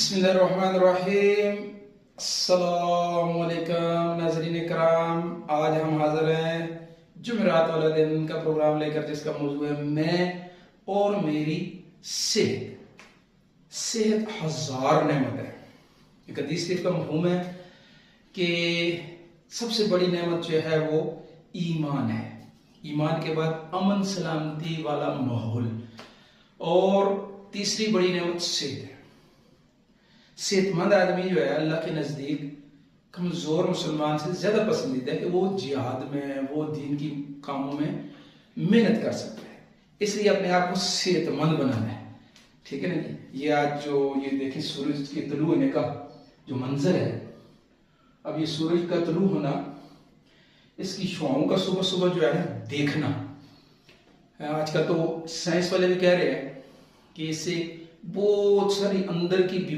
बिस्मिल्लाहिर्रहमानिर्रहीम। अस्सलामुअलैकुम नाज़रीन कराम, आज हम हाजिर हैं जुमेरात वाला दिन का प्रोग्राम लेकर, जिसका मौजू है मैं और मेरी सेहत। सेहत हजार नेमत है। एक हदीस शरीफ का मफ़हूम है कि सबसे बड़ी नेमत जो है वो ईमान है। ईमान के बाद अमन सलामती वाला माहौल, और तीसरी बड़ी नेमत सेहत है। सेहतमंद आदमी जो है अल्लाह के नज़दीक कमज़ोर मुसलमान से ज़्यादा पसंदीदा है कि वो जिहाद में, वो दीन की कामों में मेहनत कर सकता है। इसलिए अपने आप को सेहतमंद बनाना है, ठीक है ना जी। ये आज जो ये देखें सूरज के तुलू होने का जो मंजर है, अब ये सूरज का तुलू होना, इसकी शुआओं का सुबह सुबह जो है ना देखना, आजकल तो साइंस वाले भी कह रहे हैं कि इससे बहुत सारी अंदर की बीमारी